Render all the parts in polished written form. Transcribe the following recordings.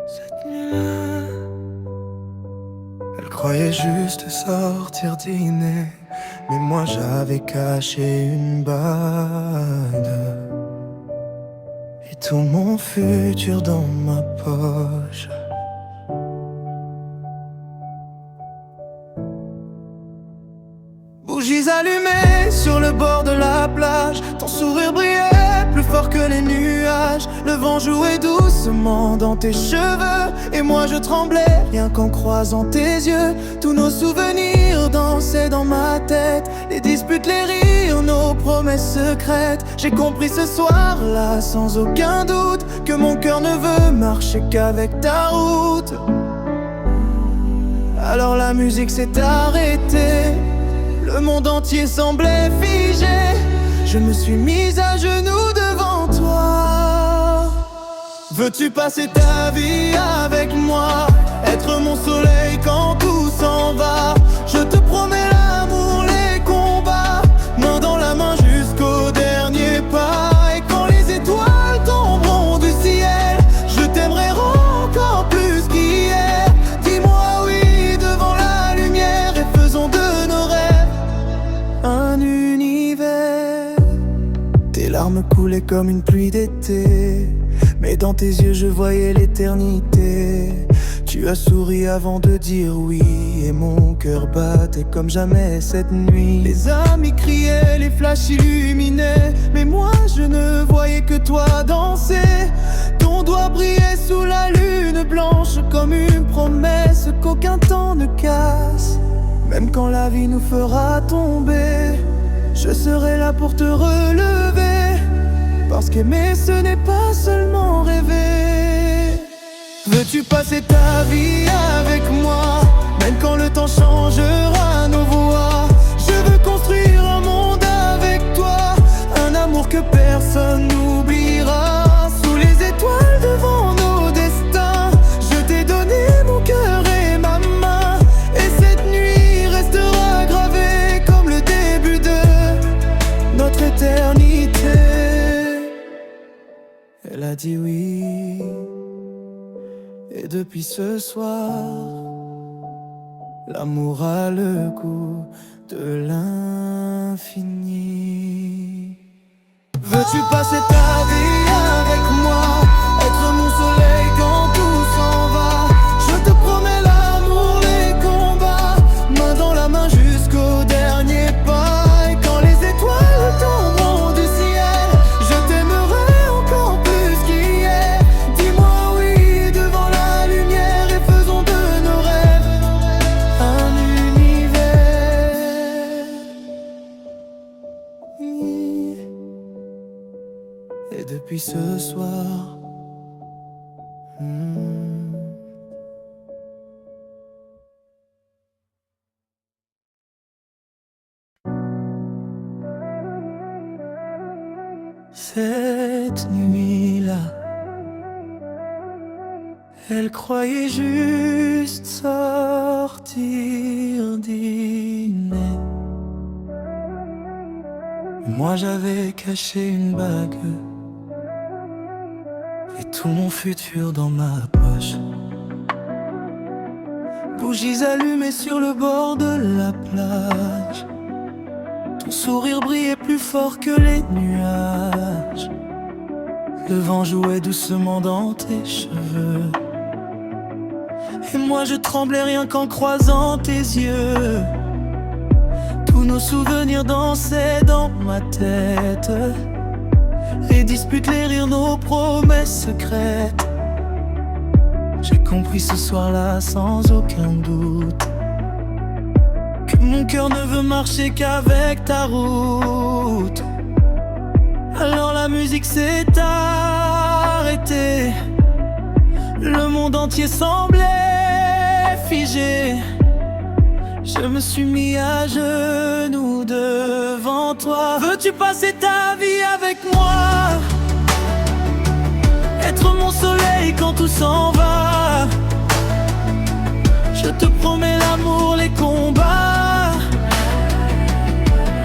Cette nuit-là, elle croyait juste sortir dîner, mais moi j'avais caché une bague et tout mon futur dans ma poche. Bougies allumées sur le bord de la plage, ton sourire brillait plus fort que les nuages. Le vent jouait doucement dans tes cheveux et moi je tremblais rien qu'en croisant tes yeux. Tous nos souvenirs dansaient dans ma tête, les disputes, les rires, nos promesses secrètes. J'ai compris ce soir-là sans aucun doute que mon cœur ne veut marcher qu'avec ta route. Alors la musique s'est arrêtée, le monde entier semblait figé. Je me suis mise à genoux devant toi. Veux-tu passer ta vie avec moi, être mon soleil quand tout s'en va? Je te promets l'amour, les combats, main dans la main jusqu'au dernier pas. Et quand les étoiles tomberont du ciel, je t'aimerai encore plus qu'hier. Dis-moi oui devant la lumière et faisons de nos rêves un univers. Tes larmes coulaient comme une pluie d'été, mais dans tes yeux je voyais l'éternité. Tu as souri avant de dire oui, et mon cœur battait comme jamais cette nuit. Les amis criaient, les flashs illuminaient, mais moi je ne voyais que toi danser. Ton doigt brillait sous la lune blanche comme une promesse qu'aucun temps ne casse. Même quand la vie nous fera tomber, je serai là pour te relever, parce qu'aimer ce n'est pas seulement rêver. Veux-tu passer ta vie avec moi, même quand le temps changera nos voies? Je veux construire un monde avec toi, un amour que personne n'oubliera. Sous les étoiles devant nos destins, je t'ai donné mon cœur et ma main, et cette nuit restera gravée comme le début de notre éternité. Elle a dit oui, et depuis ce soir, l'amour a le goût de l'infini. Veux-tu passer ta vie avec moi, être mon soleil quand tout s'en va? Je te promets l'amour, les combats, main dans la main jusqu'au dernier pas. Et quand les étoiles tomberont du ciel, je t'aimerai encore plus qu'hier. Dis-moi oui devant la lumière et faisons de nos rêves un univers. Et depuis ce soir, cette nuit-là, elle croyait juste sortir dîner. Moi j'avais caché une bague et tout mon futur dans ma poche. Bougies allumées sur le bord de la plage, ton sourire brillait plus fort que les nuages. Le vent jouait doucement dans tes cheveux, et moi je tremblais rien qu'en croisant tes yeux. Tous nos souvenirs dansaient dans ma tête, les disputes, les rires, nos promesses secrètes. J'ai compris ce soir-là sans aucun doute que mon cœur ne veut marcher qu'avec ta route. Alors la musique s'est arrêtée, le monde entier semblait figé. Je me suis mis à genoux devant toi. Veux-tu passer ta vie avec moi, être mon soleil quand tout s'en va? Je te promets l'amour, les combats,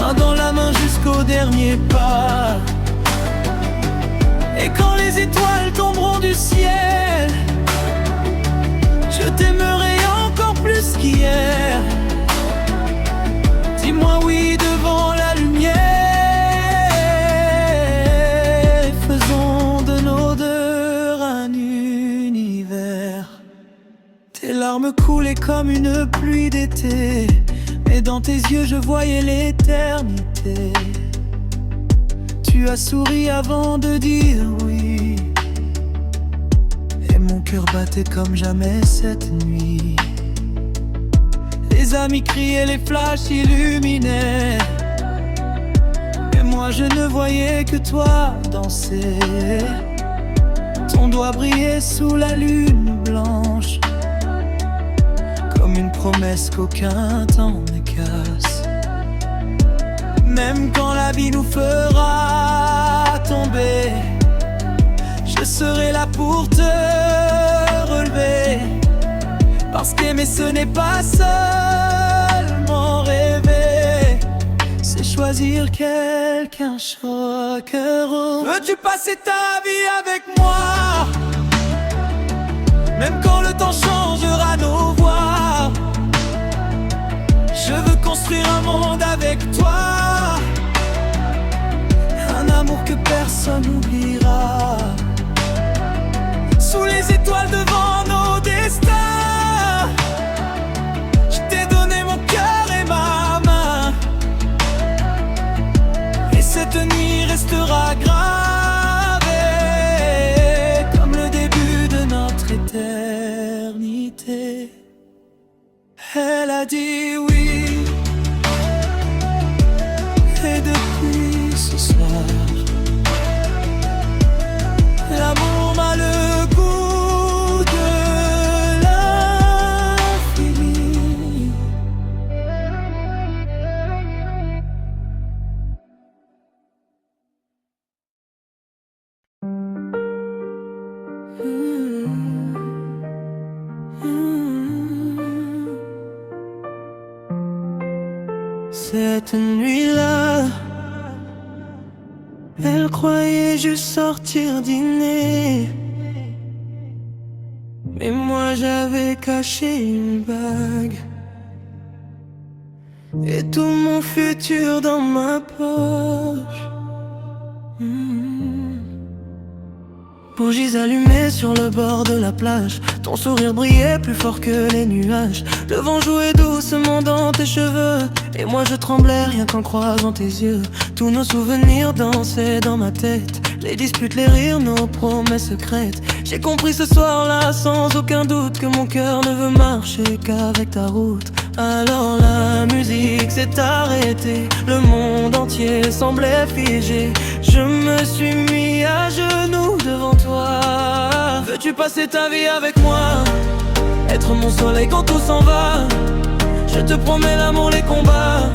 main dans la main jusqu'au dernier pas. Et quand les étoiles tomberont du ciel, larmes coulaient comme une pluie d'été, mais dans tes yeux je voyais l'éternité. Tu as souri avant de dire oui, et mon cœur battait comme jamais cette nuit. Les amis criaient, les flashs illuminaient, mais moi je ne voyais que toi danser. Ton doigt brillait sous la lune blanche, comme une promesse qu'aucun temps ne casse. Même quand la vie nous fera tomber, je serai là pour te relever. Parce qu'aimer ce n'est pas seulement rêver, c'est choisir quelqu'un chaque jour. Veux-tu passer ta vie avec moi? Même quand le temps changera nos voies, je veux construire un monde avec toi, un amour que personne n'oubliera. Sous les étoiles devant nos destins, je t'ai donné mon cœur et ma main, et cette nuit restera gravée comme le début de notre éternité. Elle a dit oui, et depuis ce soir, l'amour m'a le goût de l'infini. Cette nuit-là, elle croyait juste sortir dîner, mais moi j'avais caché une bague et tout mon futur dans ma poche. Bougies allumées sur le bord de la plage, ton sourire brillait plus fort que les nuages. Le vent jouait doucement dans tes cheveux, et moi je tremblais rien qu'en croisant tes yeux. Tous nos souvenirs dansaient dans ma tête, les disputes, les rires, nos promesses secrètes. J'ai compris ce soir-là sans aucun doute que mon cœur ne veut marcher qu'avec ta route. Alors la musique s'est arrêtée, le monde entier semblait figé. Je me suis mis à genoux devant toi. Veux-tu passer ta vie avec moi, être mon soleil quand tout s'en va? Je te promets l'amour, les combats,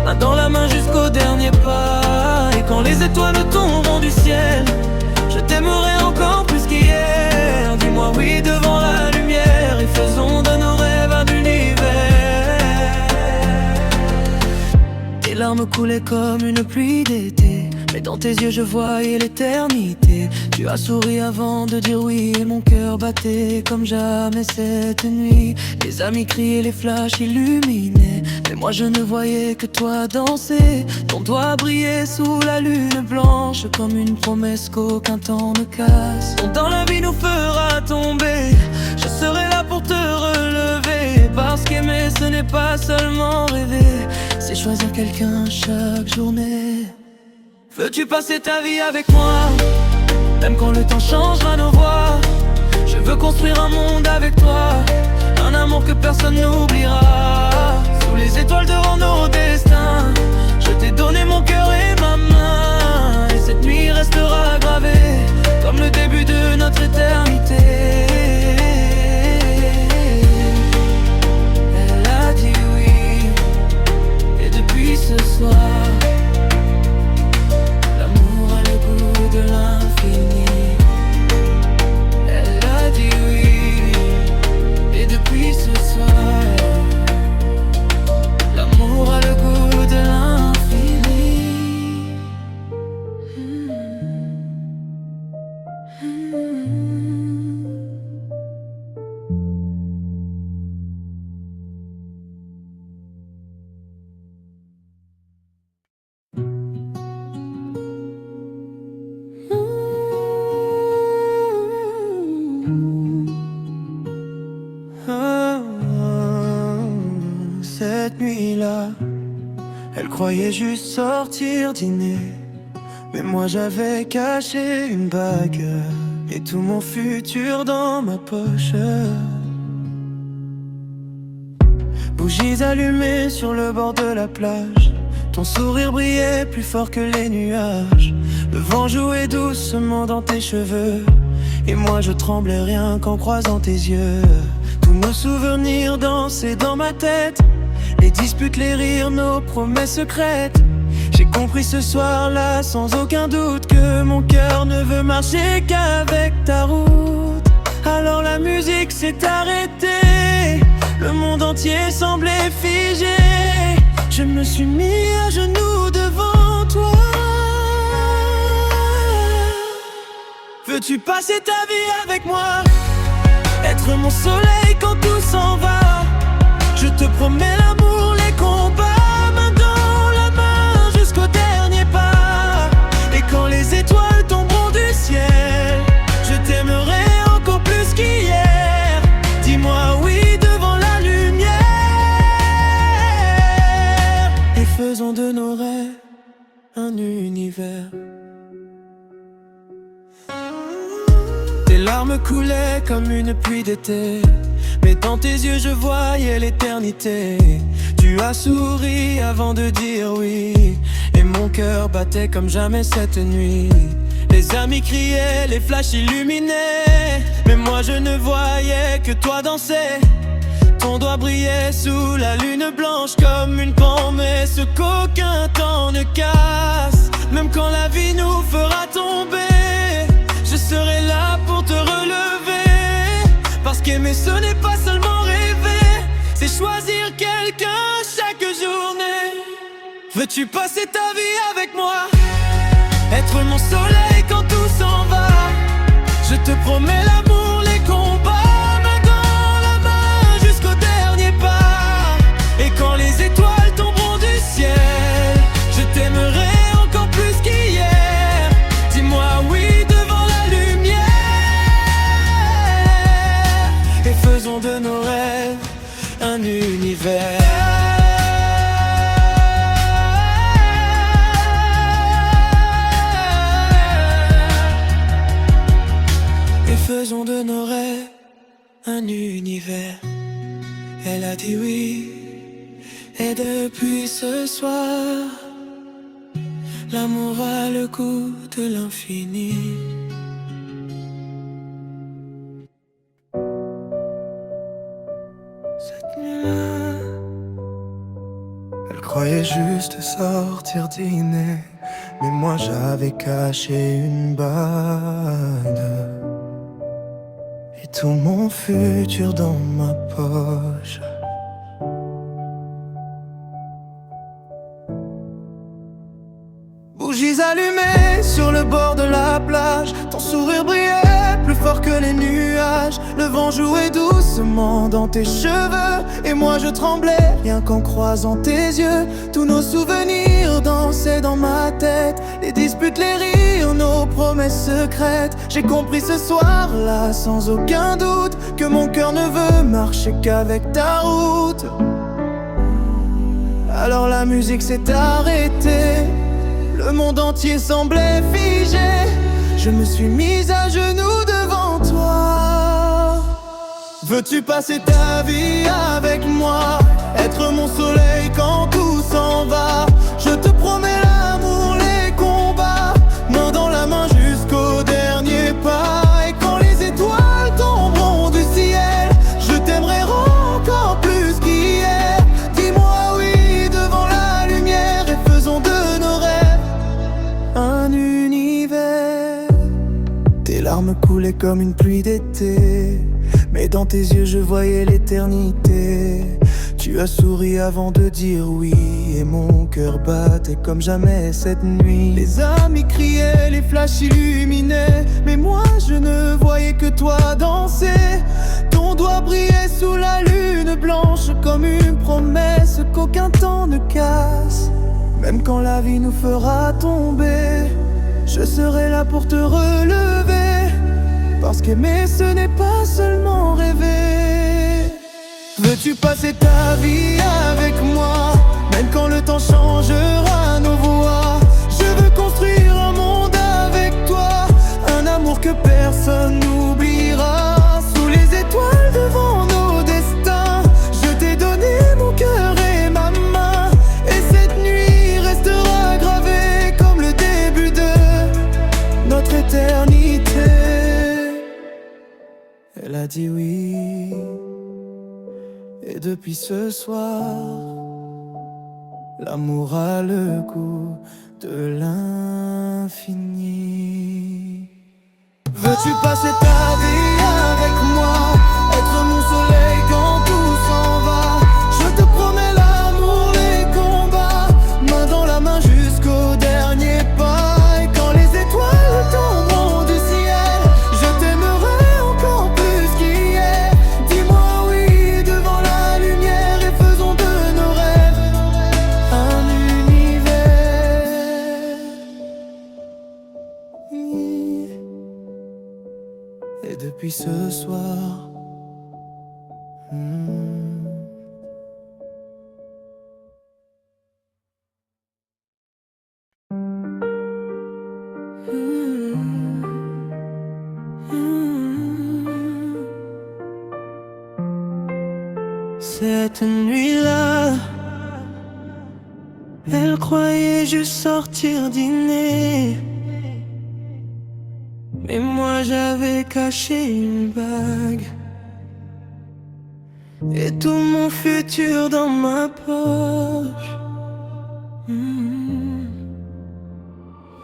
main dans la main jusqu'au dernier pas. Et quand les étoiles tomberont du ciel, je t'aimerai encore plus qu'hier. Dis-moi oui devant la lumière, et faisons de nos rêves un univers. Tes larmes coulaient comme une pluie d'été, mais dans tes yeux je voyais l'éternité. Tu as souri avant de dire oui, et mon cœur battait comme jamais cette nuit. Les amis criaient, les flashs illuminaient, mais moi je ne voyais que toi danser. Ton doigt brillait sous la lune blanche, comme une promesse qu'aucun temps ne casse. Dans la vie nous fera tomber, je serai là pour te relever. Parce qu'aimer ce n'est pas seulement rêver, c'est choisir quelqu'un chaque journée. Veux-tu passer ta vie avec moi, même quand le temps changera nos voies? Je veux construire un monde avec toi, un amour que personne n'oubliera. Sous les étoiles devant nos destins, je t'ai donné mon cœur et ma main, et cette nuit restera gravée comme le début de notre éternité. Elle a dit oui, et depuis ce soir, de l'infini. Elle a dit oui, et depuis ce soir, l'amour a le goût de l'infini. croyait juste sortir dîner, mais moi j'avais caché une bague et tout mon futur dans ma poche. Bougies allumées sur le bord de la plage, ton sourire brillait plus fort que les nuages. Le vent jouait doucement dans tes cheveux, et moi je tremblais rien qu'en croisant tes yeux. Tous nos souvenirs dansaient dans ma tête, les disputes, les rires, nos promesses secrètes. J'ai compris ce soir-là sans aucun doute que mon cœur ne veut marcher qu'avec ta route. Alors la musique s'est arrêtée, le monde entier semblait figé. Je me suis mis à genoux devant toi. Veux-tu passer ta vie avec moi, être mon soleil quand tout s'en va? Je te promets l'amour, les combats, main dans la main jusqu'au dernier pas. Et quand les étoiles tomberont du ciel, je t'aimerai encore plus qu'hier. Dis-moi oui devant la lumière, et faisons de nos rêves un univers. Tes larmes coulaient comme une pluie d'été, mais dans tes yeux je voyais l'éternité. Tu as souri avant de dire oui, et mon cœur battait comme jamais cette nuit. Les amis criaient, les flashs illuminaient, mais moi je ne voyais que toi danser. Ton doigt brillait sous la lune blanche comme une promesse qu'aucun temps ne casse. Même quand la vie nous fera tomber, je serai là pour te relever. Parce qu'aimer ce n'est pas seulement rêver, c'est choisir quelqu'un chaque journée. Veux-tu passer ta vie avec moi, être mon soleil quand tout s'en va? Je te promets l'amour, les combats, main dans la main jusqu'au dernier pas. Et quand les étoiles tomberont du ciel, je t'aimerai encore plus qu'hier. Dis-moi oui devant la lumière, et faisons de nos rêves un univers. Et faisons de nos rêves un univers. Elle a dit oui, et depuis ce soir, l'amour a le goût de l'infini. Cette nuit-là, elle croyait juste sortir dîner, mais moi j'avais caché une bague et tout mon futur dans ma poche. Bougies allumées sur le bord de la plage, ton sourire brillait plus fort que les nuages. Le vent jouait doucement dans tes cheveux, et moi je tremblais rien qu'en croisant tes yeux. Tous nos souvenirs dansaient dans ma tête, les disputes, les rires, nos promesses secrètes. J'ai compris ce soir-là sans aucun doute que mon cœur ne veut marcher qu'avec ta route. Alors la musique s'est arrêtée, le monde entier semblait figé. Je me suis mise à genoux devant toi. Veux-tu passer ta vie avec moi, être mon soleil quand tout s'en va? Je te promets l'amour, les combats, main dans la main jusqu'au dernier pas. Et quand les étoiles tomberont du ciel, je t'aimerai encore plus qu'hier. Dis-moi oui devant la lumière, et faisons de nos rêves un univers. Tes larmes coulaient comme une pluie d'été, mais dans tes yeux je voyais l'éternité. Tu as souri avant de dire oui, et mon cœur battait comme jamais cette nuit. Les amis criaient, les flashs illuminaient, mais moi je ne voyais que toi danser. Ton doigt brillait sous la lune blanche comme une promesse qu'aucun temps ne casse. Même quand la vie nous fera tomber, je serai là pour te relever. Parce qu'aimer ce n'est pas seulement rêver. Veux-tu passer ta vie avec moi, Même quand le temps changera nos voies, je veux construire un monde avec toi. Un amour que personne n'oubliera. Sous les étoiles devant nos destins, je t'ai donné mon cœur et ma main. Et cette nuit restera gravée comme le début de notre éternité. Elle a dit oui. Et depuis ce soir, l'amour a le goût de l'infini. Veux-tu passer ta vie avec moi, être mon soleil quand tout s'en va? Je te promets l'amour, les combats, main dans la main jusqu'au dernier pas. Et quand les étoiles tomberont du ciel, je t'aimerai encore plus qu'hier. Dis-moi oui devant la lumière et faisons de nos rêves un univers. Et depuis ce soir, cette nuit-là, elle croyait juste sortir dîner, mais moi j'avais caché une bague et tout mon futur dans ma poche.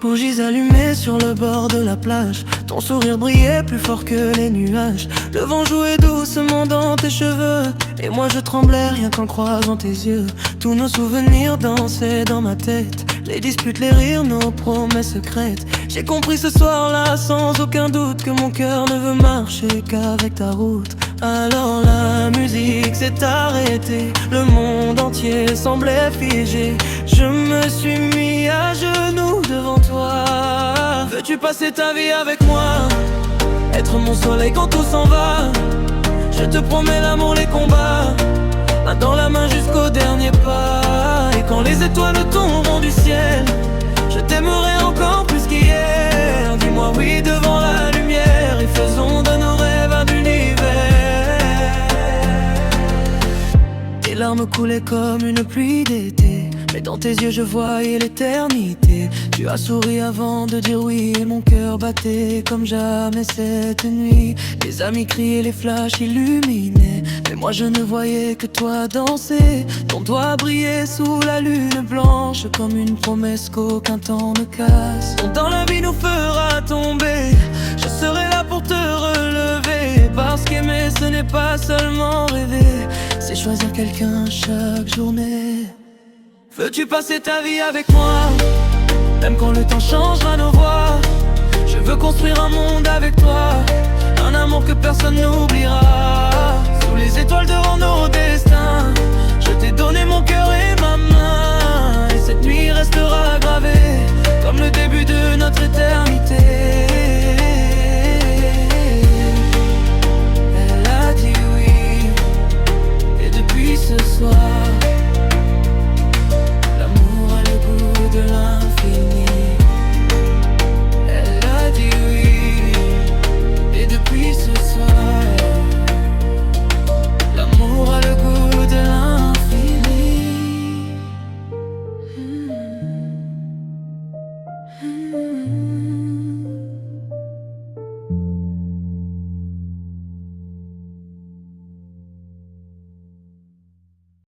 Bougies allumées sur le bord de la plage, ton sourire brillait plus fort que les nuages. Le vent jouait doucement dans tes cheveux et moi je tremblais rien qu'en croisant tes yeux. Tous nos souvenirs dansaient dans ma tête, les disputes, les rires, nos promesses secrètes. J'ai compris ce soir-là sans aucun doute que mon cœur ne veut marcher qu'avec ta route. Alors la musique s'est arrêtée, le monde entier semblait figé. Je me suis mis à genoux devant toi. Veux-tu passer ta vie avec moi, être mon soleil quand tout s'en va? Je te promets l'amour, les combats, main dans la main jusqu'au dernier pas. Et quand les étoiles tomberont du ciel, je t'aimerai encore plus qu'hier. Dis-moi oui devant la lumière et faisons de nos rêves un univers. Tes larmes coulaient comme une pluie d'été, mais dans tes yeux je voyais l'éternité. Tu as souri avant de dire oui et mon cœur battait comme jamais cette nuit. Les amis criaient, les flashs illuminaient, mais moi je ne voyais que toi danser. Ton doigt brillait sous la lune blanche comme une promesse qu'aucun temps ne casse. Dans la vie nous fera tomber, je serai là pour te relever. Parce qu'aimer ce n'est pas seulement rêver, c'est choisir quelqu'un chaque journée. Veux-tu passer ta vie avec moi, même quand le temps changera nos voies? Je veux construire un monde avec toi, un amour que personne n'oubliera. Sous les étoiles devant nos